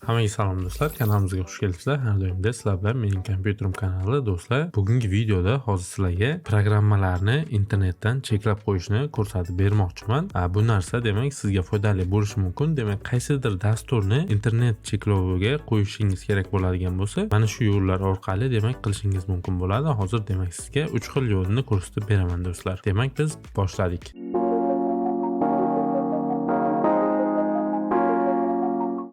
Hammaga salom do'stlar, kanalimizga xush kelibsizlar. Har doimgidek sizlar bilan mening kompyuterim kanali do'stlar. Bugungi videoda hozir sizlarga programmalarni internetdan cheklab qo'yishni ko'rsatib bermoqchiman. Bu narsa demak sizga foydali bo'lishi mumkin. Demak, qaysidir dasturni internet chekloviga qo'yishingiz kerak bo'ladigan bo'lsa, mana shu yo'llar orqali demak qilishingiz mumkin bo'ladi. Hozir demak sizga 3 xil yo'lni ko'rsatib beraman do'stlar. Demak, biz boshladik.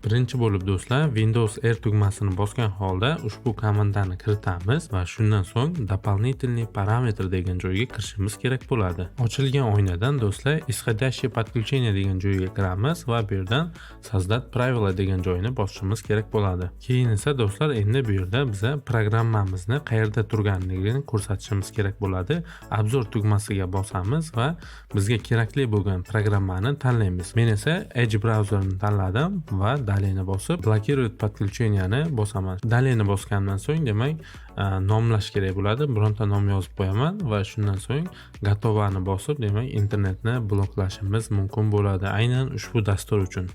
Birinchi bo'lib do'stlar, Windows R tugmasini bosgan holda ushbu komandani kiritamiz va shundan so'ng дополнительные параметры degan joyga kirishimiz kerak bo'ladi. Ochilgan oynadan do'stlar, исходящее подключение degan joyga kiramiz va bu yerdan создать правила degan joyni bosishimiz kerak bo'ladi. Keyin esa do'stlar, endi bu yerda biza programmamizni qayerda turganligini ko'rsatishimiz kerak bo'ladi. Obzor tugmasiga bosamiz va bizga kerakli bo'lgan programmani tanlaymiz. Men esa Edge browserni tanladim va daleni bosib blokировать подключениeni bosaman. Daleni bosgandan so'ng demak nomlash kerak bo'ladi. Bironta nom yozib qo'yaman va shundan so'ng готовani bosib demak internetni bloklashimiz mumkin bo'ladi. Aynan ushbu dastur uchun.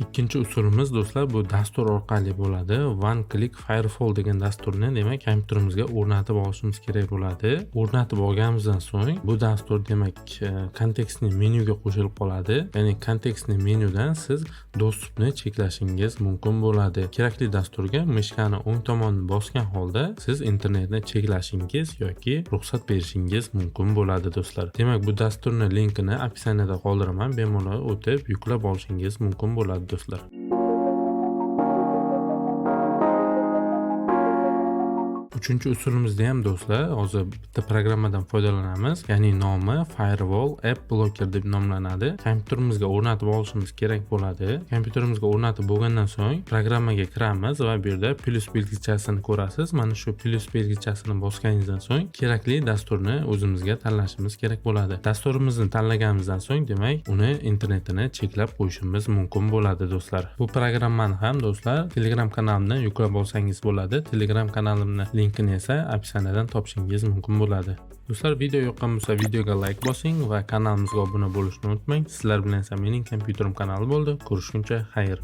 Ikkinchi usulimiz do'stlar bu dastur orqali bo'ladi. One Click Firewall degan dasturni demak kompyuterimizga o'rnatib olishimiz kerak bo'ladi. O'rnatib olganimizdan so'ng bu dastur demak kontekstli menyuga qo'shilib qoladi. Ya'ni kontekstli menyudan siz dostupni cheklashingiz mumkin bo'ladi. Kerakli dasturga mishkani o'ng tomonini bosgan holda siz internetni cheklashingiz yoki ruxsat berishingiz mumkin bo'ladi do'stlar. Demak, bu dasturning linkini opsiyaniyada qoldiraman. Bemalol o'tib yuklab olishingiz mumkin bo'ladi do'stlar. Uchinchi usulimizda ham do'stlar, hozir bitta programmadan foydalanamiz. Ya'ni nomi Firewall App Blocker deb nomlanadi. Kompyuterimizga o'rnatib olishimiz kerak bo'ladi. Kompyuterimizga o'rnatib bo'lgandan so'ng programmaga kiramiz va bu yerda plus belgichasini ko'rasiz. Mana shu plus belgichasini bosganingizdan so'ng kerakli dasturni o'zimizga tanlashimiz kerak bo'ladi. Dasturimizni tanlaganimizdan so'ng demak uni internetini cheklab qo'yishimiz mumkin bo'ladi do'stlar. Bu programmani ham do'stlar Telegram kanalimdan yuklab olsangiz bo'ladi. Telegram kanalimni linkini esa opsiyanadan topishingiz mumkin bo'ladi. Do'stlar, video yoqqan bo'lsa videoga like bosing va kanalimizga obuna bo'lishni unutmang. Sizlar bilan esa mening kompyuterim kanali bo'ldi. Ko'rishguncha xayr.